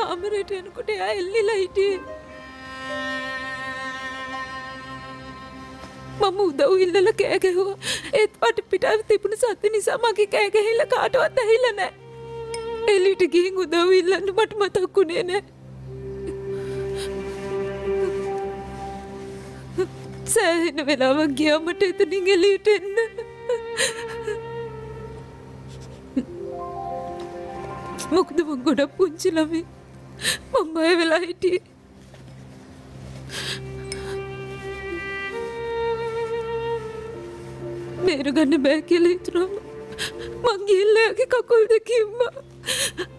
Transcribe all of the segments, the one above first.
කාමරේට එනකොට එයා එල්ලිලා හිටියේ. මම උදව් ඉල්ලලා කෑ ගැහුවා. ඒත් වටපිටාවේ තිබුණ සද්ද නිසා මගේ කෑ ගැහිලා කාටවත් ඇහිලා නැහැ. එළියට ගිහින් උදව් ඉල්ලන්න මට මතක්ුනේ නැහැ. සෑහෙන වෙලාවක් ගියා මට එතනින් එළියට එන්න. මොකද මං ගොඩක් පුංචි ළමයි. මං බය වෙලා හිටියේ. බේරගන්න බෑ කියලා හිතුනම මං ගිහිල්ලා එයාගේ කකුල් දෙක ඉම්මා.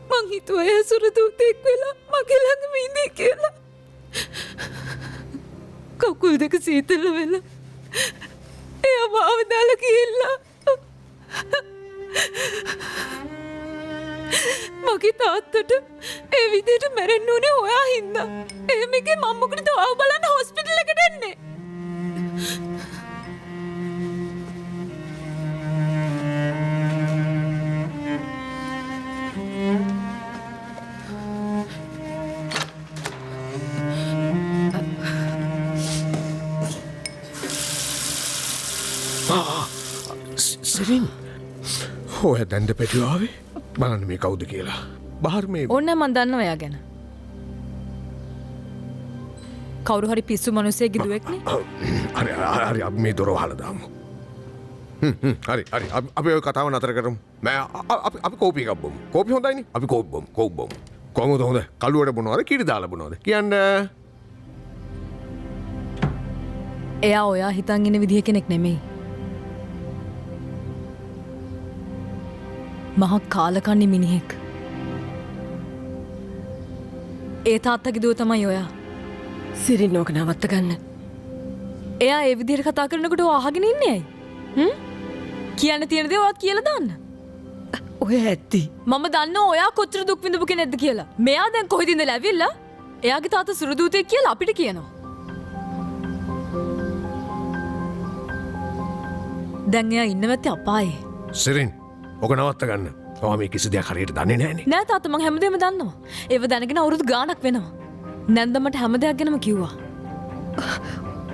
මං හිතුවා එයා සුරදූතෙක් වෙලා මගේ ළඟම ඉඳී කියලා. කකුල් දෙක සීතල වෙලා එයා මාව දාලා ගිහිල්ලා. මගේ තාත්තට ඒ විදිහට මැරෙන්න උනේ ඔයා හින්දා. එහෙම එකේ මම මොකටද ආව බලන්න හොස්පිටල් එකට එන්නේ? සිරින් ඔය දැන්ද පැටියාවේ බලන්න මේ කවුද කියලා. බාහිර මේ ඕන්න මන් දන්නවා එයා ගැන. කවුරු හරි පිස්සු මිනිහෙක්ගේ දුවෙක්නේ. හරි හරි අපි මේ දොර වහලා දාමු. හරි හරි අපි ඔය කතාව නතර කරමු. අපි කෝපි එකක් බොමු. කෝපි හොඳයිනේ. අපි කෝපි බොමු. කොහොමද හොඳ? කළුවට බොනවද? කිරි දාලා බොනවද? කියන්න. එයා ඔයා හිතන් ඉන්න විදිහ කෙනෙක් නෙමෙයි. මහා කාලකන්ණි මිනිහෙක්. ඒ තාත්තගේ දුව තමයි ඔයා. සිරින් ඕක නවත්ත ගන්න. එයා ඒ විදිහට කතා කරනකොට ඔයා අහගෙන ඉන්නේ ඇයි? කියන්න තියෙන දේ ඔයාත් කියලා දාන්න. ඔය ඇත්ති. මම දන්නවා ඔයා කොච්චර දුක් විඳපු කෙනෙක්ද කියලා. මෙයා දැන් කොහෙද ඉඳලා ඇවිල්ලා එයාගේ තාත්තා සුරදූතෙක් කියලා අපිට කියනවා. දැන් එයා ඉන්නවත්තේ අපායේ. සිරින් ඔක නවත්ත ගන්න. ඔයා මේ කිසි දෙයක් හරියට දන්නේ නැහනේ. නෑ තාත්තා මං හැමදේම දන්නවා. ඒව දැනගෙන අවුරුදු ගාණක් වෙනවා. නැන්ද මට හැම දෙයක් ගැනම කිව්වා.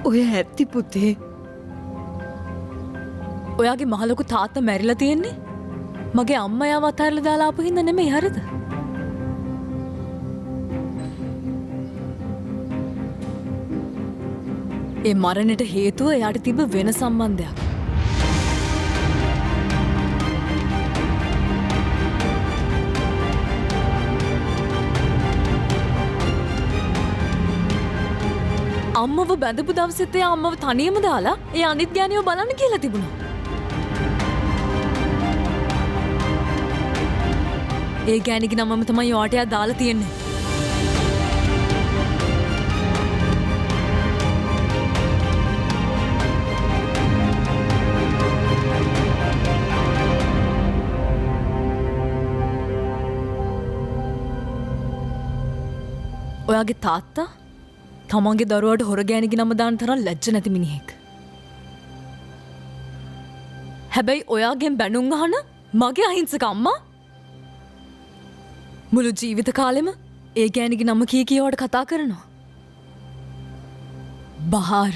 ඔය ඇත්ති පුතේ. ඔයාගේ මහලොකු තාත්තා මැරිලා තියෙන්නේ මගේ අම්මා යාව අතහැරලා දාලා ආපු හින්දා නෙමෙයි හරිද? ඒ මරණයට හේතුව එයාට තිබ්බ වෙන සම්බන්ධයක්. අම්මව බැඳපු දවසෙත් එයා අම්මව තනියම දාලා ඒ අනිත් ගෑනියව බලන්න කියලා තිබුණා. ඒ ගෑණිගේ නමම තමයි ඔයාට එයා දාලා තියෙන්නේ. ඔයාගේ තාත්තා තමන්ගේ දරුවාට හොර ගෑණිගේ නම දාන තරම් ලැජ්ජ නැති මිනිහෙක්. හැබැයි ඔයාගෙන් බැනුම් අහන මගේ අහිංසක අම්මා මුළු ජීවිත කාලෙම ඒ ගෑණිගේ නම කී කියවට කතා කරනවා. බහාර්.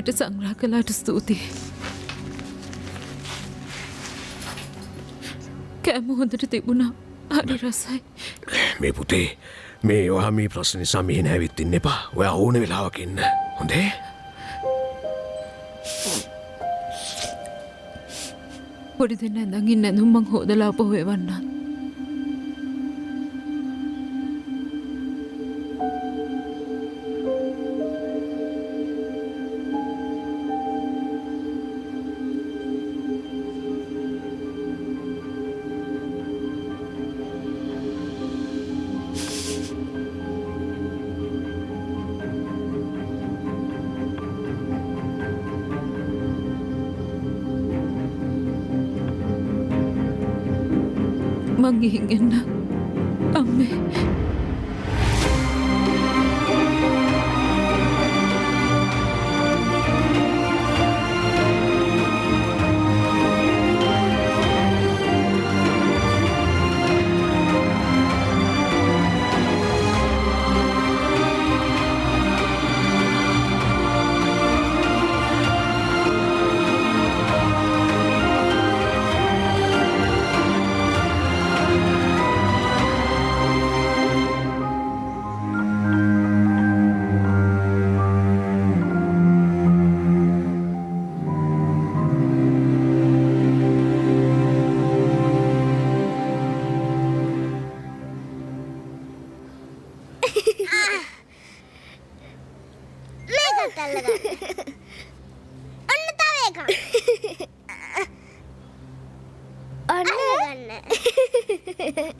හොඳට සංග්‍රහ කළාට ස්තුතියි. කෑම හොඳට තිබුණා. හරි රසයි. මේ පුතේ මේ ඔයා මේ ප්‍රශ්න නිසා මේ නැවිත් ඉන්න එපා. ඔයා ඕන වෙලාවක ඉන්න. හොඳේ? පොඩි දෙන්න ඇඳන් ඉන්න ඇඳුම් මං හොදලා අප හොයවන්නම්. මං ගිහින් එන්න. අම්මේ.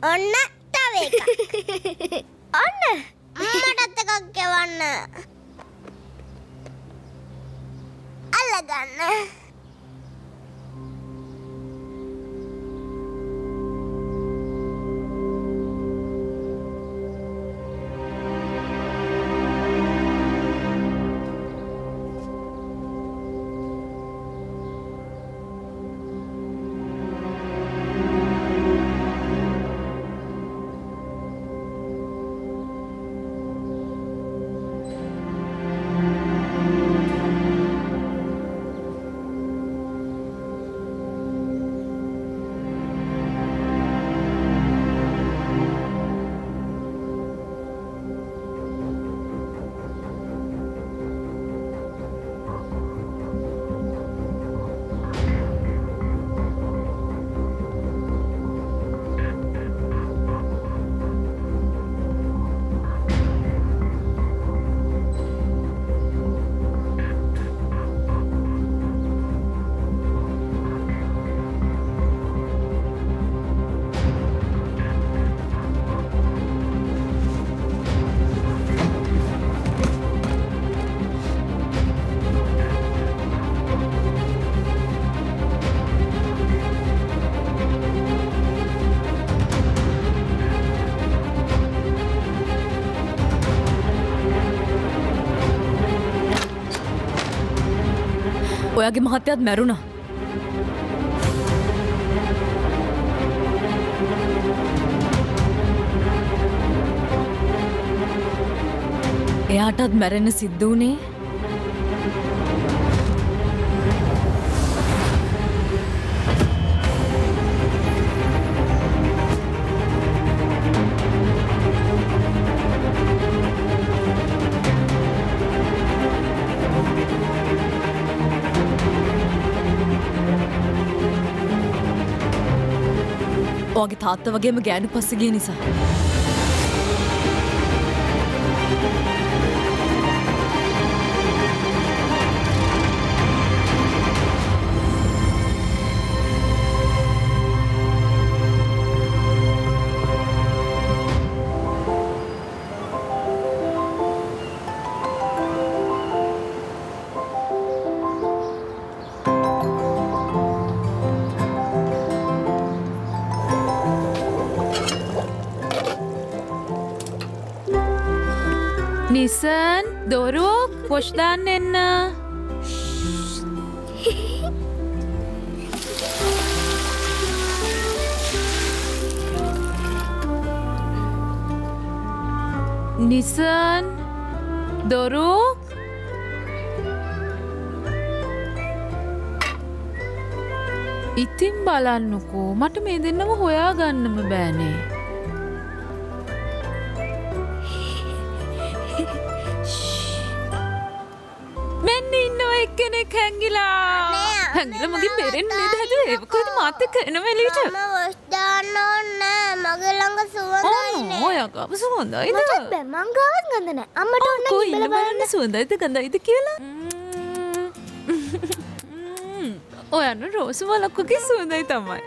ඔන්න තව එකක්. ඔන්න මටත් එකක් ගෙවන්න. අල්ලගන්න. ඔයාගේ මහත්තයාත් මැරුණා. එයාටත් මැරෙන්න සිද්ධ වුණේ ඔයාගේ තාත්තා වගේම ගෑනු පස්සේ ගිය නිසා. නිසන් දොරුක් පොෂ් දාන්න එන්න. නිසන් දොරුක් ඉතින් බලන්නකෝ මට මේ දෙන්නම හොයාගන්නම බෑනේ. මෙන්න ඉන්නවා එක්කෙනෙක් හැංගිලා. හැංගිලා මගේ බෙරෙන් නේද හැදුවේ? ඒක කොහෙද මාත් එක්ක එනවා එළියට? මම වොස් දාන්න ඕනේ. මගේ ළඟ සුවඳයි නේ. ඔයා ගාව සුවඳයිද? මටත් බෑ. මං ගාවත් ගඳ නැහැ. අම්මට ඕන නම් කොයි ඉබල බලන්න. සුවඳයිද ගඳයිද කියලා? ඔයන්න රෝස වලක්කගේ සුවඳයි තමයි.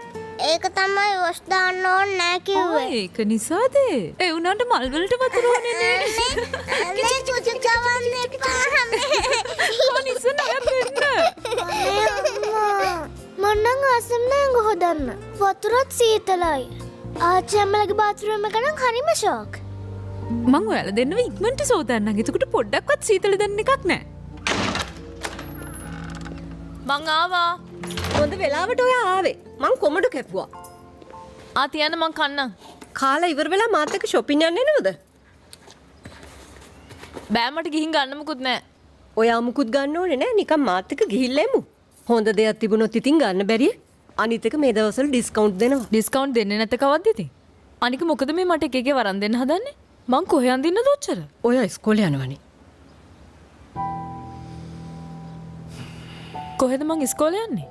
ඒක තමයි වොස් දාන්න ඕනේ නැහැ කිව්වේ. ඒක නිසාද? ඒ උනාට මල් වලට වතුර ඕනේ නේ. මේ පුතු ගවන්න එපා. කොනිසන ඔය බෙන්න. මොන්නම් ආසම නෑ ගහ හොදන්න. වතුරත් සීතලයි. ආච්චි අම්මලගේ බාත්රූම් එක නම් හරිම ෂෝක්. මං ඔයාලා දෙන්නව ඉක්මනට සෝදන්නම්. එතකොට පොඩ්ඩක්වත් සීතල දැනෙන එකක් නෑ. මං ආවා. හොඳ වෙලාවට ඔය ආවේ. මං කොමඩ කැපුවා. ආ තියන්න මං කන්නම්. කාලා ඉවර වෙලා මාත් එක්ක shopping යන්න එනවද? බෑ මට ගිහින් ගන්න මොකුත් නෑ. ඔයා මුකුත් ගන්න ඕනේ නෑ. නිකන් මාත් එක්ක ගිහිල්ලා එමු. හොඳ දෙයක් තිබුණොත් ඉතින් ගන්න බැරිය. අනිත් එක මේ දවස්වල ඩිස්කවුන්ට් දෙනවා. ඩිස්කවුන්ට් දෙන්නේ නැත කවද්ද ඉතින්? අනික මොකද මේ මට එක එකේ වරන් දෙන්න හදන්නේ? මං කොහෙන් අඳින්නද ඔච්චර? ඔයා ඉස්කෝලේ යනවනේ. කොහෙද මං ඉස්කෝලේ යන්නේ?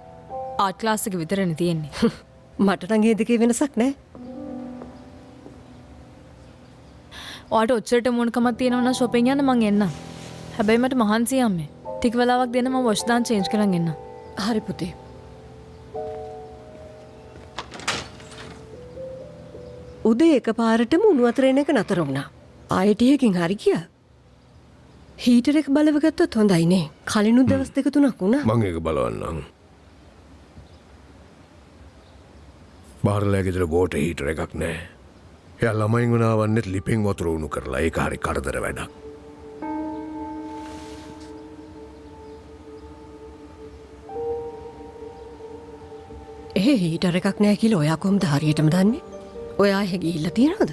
ආර්ට් ක්ලාස් එක විතරනේ තියෙන්නේ. මට නම් ඒ දෙකේ වෙනසක් නෑ. ඔයාට ඔච්චරට මොනකමක් තියෙනවා නම් shopping යන්න මං එන්නම්. හැබැයි මට මහන්සියි අම්මේ. ටික වෙලාවක් දෙන්න මම wash දාන් change කරන් එන්නම්. හරි පුතේ. උදේ එකපාරටම උණු වතුර එන එක නතර වුණා. ආයෙ ටිකකින් හරි ගියා. හීටර් එක බලව ගත්තොත් හොඳයි නේ. කලිනුත් දවස් දෙක තුනක් වුණා. මං ඒක බලවන්නම්. බාරලා ගෙදර වෝටර් හීටර් එකක් නැහැ. එයා ළමයින් වුණාවන්නෙත් ලිපෙන් වතුර උණු කරලා ඒක හරි කරදර වැඩක්. හීටර් එකක් නෑ කියලා ඔයා කොහොමද හරියටම දන්නේ? ඔයා එහෙ ගිහිල්ලා තියනවද?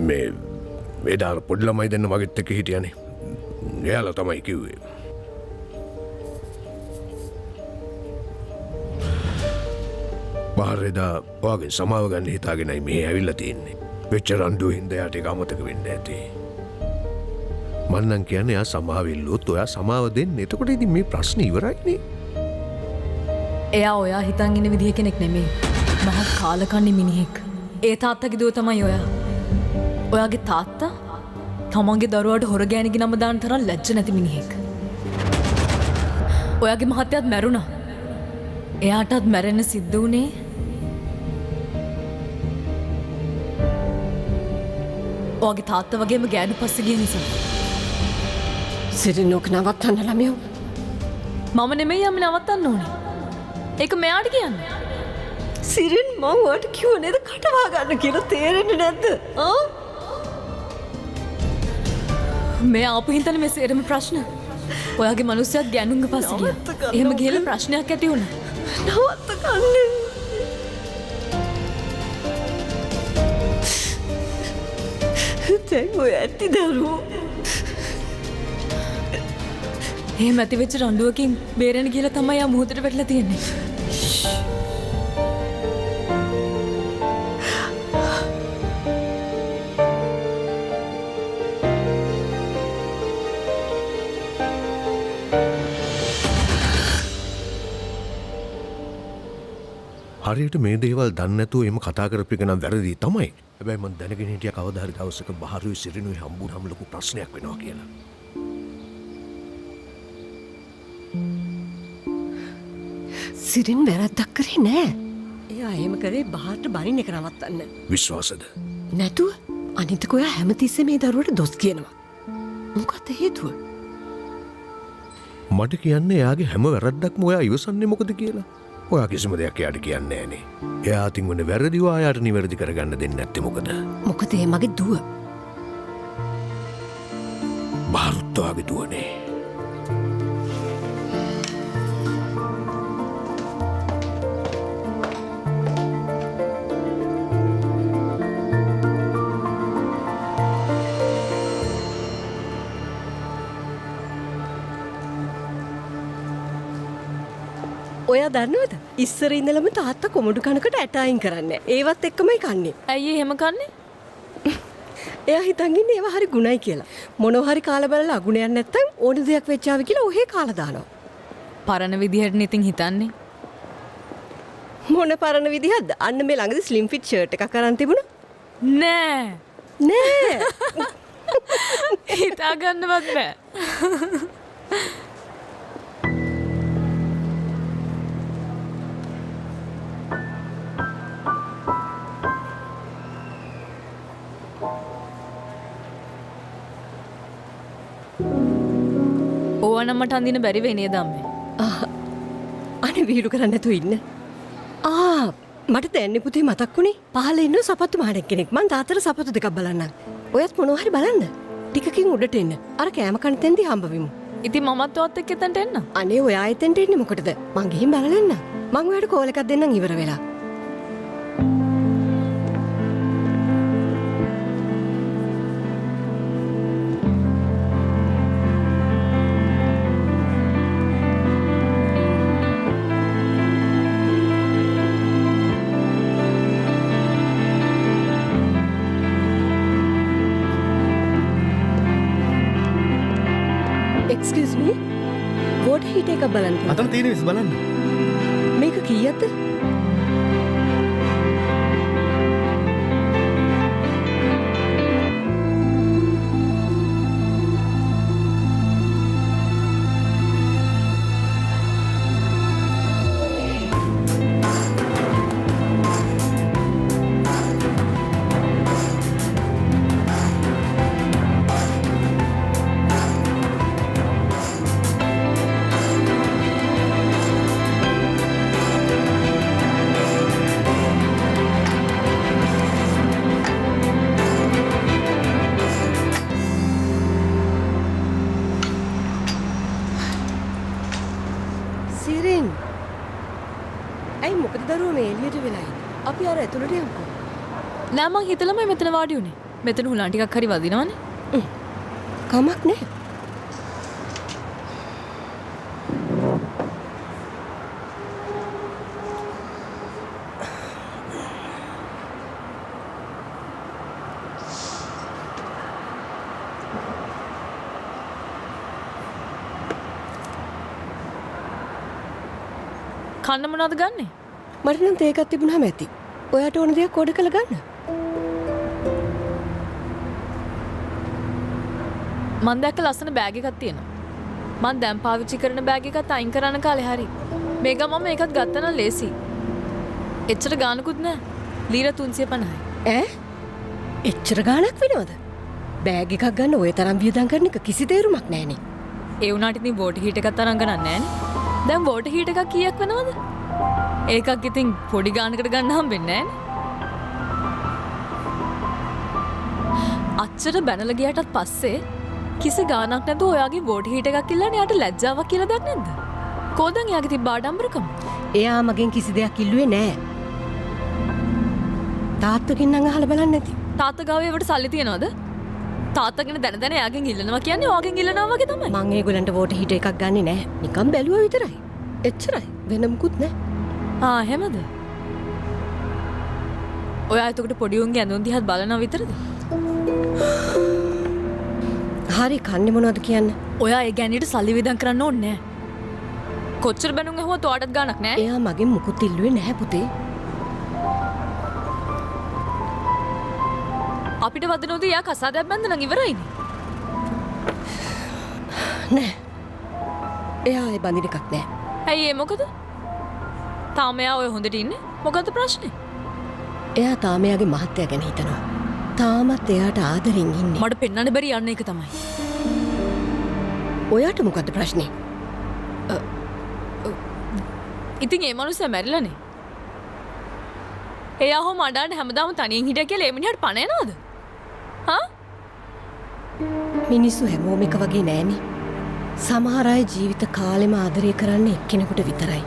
මේ එදා පොඩි ළමයි දෙන්න මගෙත් එක්ක හිටියනේ. එයාලා තමයි කිව්වේ. බාහිරදා ඔයාගෙන් සමාව ගන්න හිතාගෙනයි මෙහෙ ඇවිල්ලා තියෙන්නේ. වෙච්ච රණ්ඩුව හින්දා යාට ඒක අමතක වෙන්නේ නැති. මං නම් කියන්නේ එයා සමාව ඉල්ලුවොත් ඔයා සමාව දෙන්න. එතකොට ඉතින් මේ ප්‍රශ්නේ ඉවරයිනේ. එයා ඔයා හිතන් ඉන්න විදිහ කෙනෙක් නෙමෙයි. මහත් කාලකන්ණි මිනිහෙක්. ඒ තාත්තගේ දුව තමයි ඔයා. ඔයාගේ තාත්තා තමන්ගේ දරුවාට හොර ගෑණිගේ නම දාන තරම් ලැජ්ජ නැති මිනිහෙක්. ඔයාගේ මහත්තයාත් මැරුණා. එයාටත් මැරෙන්න සිද්ධ වුණේ ඔයාගේ තාත්තා වගේම ගෑනු පස්සේ ගිය නිසා. සිරිනෝක නවත්තන්න ළමයෝ. මම නෙමෙයි යම් නවත්තන්න ඕනේ. ඒක මෙයාට කියන්න. සිරින් මං ඔයාට කිව්ව නේද කටවා ගන්න කියලා තේරෙන්නේ නැද්ද? ආ? මේ ආපු හින්දානේ මේ සේරම ප්‍රශ්න. ඔයාගේ මිනිස්සුත් ගෑනුන්ගේ පස්සේ ගියා. එහෙම ගිහලා ප්‍රශ්නයක් ඇති වුණා. නවත්ත ගන්න. දැන් ඔය ඇති දරුවෝ. එහෙම ඇති වෙච්ච රණ්ඩුවකින් බේරෙන්න කියලා තමයි ආ මොහොතට වැටලා තියෙන්නේ. හරියට මේ දේවල් දන්නේ නැතුව එම කතා කරපු එක නම් වැරදි තමයි. හැබැයි මම දැනගෙන හිටියා කවදා හරි දවසක බහරුයි සිරිනුයි හම්බුනම ලොකු ප්‍රශ්නයක් වෙනවා කියලා. සිරින් වැරද්දක් කරේ නෑ. එයා එහෙම කරේ බහාරට බනින්න එක නවත්තන්න. විශ්වාසද? නැතුව අනිතක ඔයා හැමතිස්සෙම මේ දරුවට දොස් කියනවා. මොකක්ද හේතුව? මට කියන්නේ එයාගේ හැම වැරද්දක්ම ඔයා ඉවසන්නේ මොකද කියලා. ඔයා කිසිම දෙයක් එයාට කියන්නේ නෑනේ. එයා අතින් වුණ වැරදිව ආයාට නිවැරදි කරගන්න දෙන්නේ නැත්තේ මොකද? මොකද ඒ මගේ දුව. බාරුත් ඔයාගේ දුවනේ. එයා දන්නවද? ඉස්සර ඉඳලම තාත්තා කොමඩු කනකට ඇටයින් කරන්නේ. ඒවත් එක්කමයි කන්නේ. ඇයි එහෙම කන්නේ? එයා හිතන් ඉන්නේ ඒවා හරි ගුණයි කියලා. මොනවා හරි කාලා බලලා අගුණයක් නැත්තම් ඕන දෙයක් වෙච්චාවි කියලා ඔහේ කාලා දානවා. පරණ විදිහට ඉතින් හිතන්නේ. මොන පරණ විදිහක්ද? අන්න මේ ළඟදී ස්ලිම් ෆිට් ෂර්ට් එකක් අරන් තිබුණා. නෑ. නෑ. හිතා ගන්නවත් බෑ. ඕවනම් මට අඳින්න බැරි වෙයි නේද අම්මේ? අනේ වීඩු කරන්න නැතුව ඉන්න. මට දැන්නේ පුතේ මතක් වුණේ. පහළ ඉන්න සපත්තු මහණෙක් කෙනෙක්. මං තාත්තට සපත්තු දෙකක් බලන්නම්. ඔයත් මොනවා හරි බලන්න. ටිකකින් උඩට එන්න. අර කෑම කන තැන්දී හම්බ වෙමු. ඉතින් මමත් ඔයත් එක්ක එතනට එන්න. අනේ ඔයා එතෙන්ට එන්නේ මොකටද? මං ගිහින් බලලා එන්න. මං ඔයාලට කෝල් එකක් දෙන්නම් ඉවර වෙලා. Excuse me. water heater එකක් බලන්න. අතන තියෙන විස් බලන්න. මේක කීයක්ද? සිරින්. ඇයි මොකද දරුවෝ මේ එළියට වෙලා ඉන්නේ? අපි අර ඇතුළට යමුකෝ. නෑ මං හිතලමයි මෙතන වාඩි උනේ. මෙතන හුලන් ටිකක් හරි වදිනවනේ. කමක් නෑ. කන්න මොනවද ගන්නෙ? මට නම් තේ එකක් තිබුණාම ඇති. ඔයාට ඕන දෙයක් ඕඩර් කරලා ගන්න. මං දැක්ක ලස්සන බෑග් එකක් තියෙනවා. මං දැන් පාවිච්චි කරන බෑග් එකත් අයින් කරන්න කාලේ හරි. මේ ගමම මේකත් ගත්තා නම් ලේසි. එච්චර ගානකුත් නෑ. ලීර 350යි. ඈ? එච්චර ගාණක් වෙනවද? බෑග් එකක් ගන්න ඔය තරම් වියදම් කරන එක කිසි තේරුමක් නෑනේ. ඒ වුණාට ඉතින් වෝටර් හීට් එකක් තරම් ගණන් නෑනේ. දැන් වෝටර් හීට් එකක් කීයක් වෙනවද? ඒකක් ඉතින් පොඩි ගානකට ගන්න හම්බෙන්නේ නෑනේ. අච්චර බැනලා ගියාටත් පස්සේ කිසි ගානක් නැතුව ඔයාගේ වෝටර් හීට් එකක් ඉල්ලන්නේ යාට ලැජ්ජාවක් කියලා දෙයක් නැද්ද? කොහෙන්ද යාගේ තිබ්බ ආඩම්බරකම? එයා මගෙන් කිසි දෙයක් ඉල්ලුවේ නෑ. තාත්තකින් නම් අහලා බලන්න නැති. තාත්තා ගාව ඒවට සල්ලි තියනවද? තාත්තගෙන දැන දැන එයාගෙන් ඉල්ලනවා කියන්නේ ඔයාගෙන් ඉල්ලනවා වගේ තමයි. මං ඒගොල්ලන්ට වෝටර් හීටර් එකක් ගන්නෙ නෑ. නිකන් බැලුවා විතරයි. එච්චරයි. වෙන මුකුත් නෑ. එහෙමද? ඔයා එතකොට පොඩි උන්ගේ ඇඳුම් දිහාත් බලනවා විතරද? හරි කන්නේ මොනවද කියන්න? ඔයා ඒ ගෑණියට සල්ලි වියදම් කරන්න ඕනේ නෑ. කොච්චර බැනුම් ඇහුවත් ඔයාටත් ගාණක් නෑ. එයා මගෙන් මුකුත් ඉල්ලුවේ නැහැ පුතේ. අපිට වදනෝද යා කසාදයක් බැන්ද නම් ඉවරයිනේ. නෑ. එයා ඒ බඳින එකක් නෑ. ඇයි ඒ මොකද? තාම එයා ඔය හොඳට ඉන්නේ. මොකද්ද ප්‍රශ්නේ? එයා තාම එයාගේ මහත්තයා ගැන හිතනවා. තාමත් එයාට ආදරෙන් ඉන්නේ. මට පෙන්වන්න බැරි යන්න එක තමයි. ඔයාට මොකද්ද ප්‍රශ්නේ? ඉතින් ඒ මනුස්සයා මැරිලානේ. එයා හොම අඬන්න හැමදාම තනියෙන් හිටියා කියලා ඒ මිනිහට පණ එනවද? හා? මිනිස්සු හැමෝම එක වගේ නෑනේ. සමහර අය ජීවිත කාලෙම ආදරය කරන්නේ එක්කෙනෙකුට විතරයි.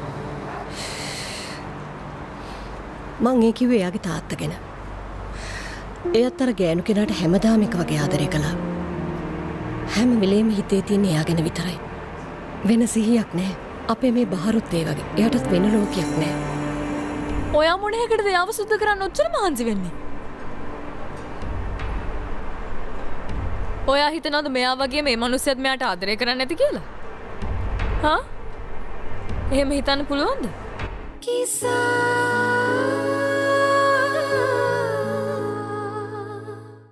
මං ඒ කිව්වේ එයාගේ තාත්තා ගැන. එයාත් අර ගෑනු කෙනාට හැමදාම එක වගේ ආදරය කළා. හැම වෙලේම හිතේ තියෙන එයා ගැන විතරයි. වෙන සිහියක් නෑ. අපේ මේ බහරුත් ඒ වගේ. එයාටත් වෙන ලෝකයක් නෑ. ඔයා මොනහැකටද යාව සුද්ධ කරන්න ඔච්චර මහන්සි වෙන්නේ? ඔයා හිතනවද මෙයා වගේ මේ මිනිස්සුත් මෙයාට ආදරය කරන්නේ නැති කියලා? හා? එහෙම හිතන්න පුළුවන්ද? කිසා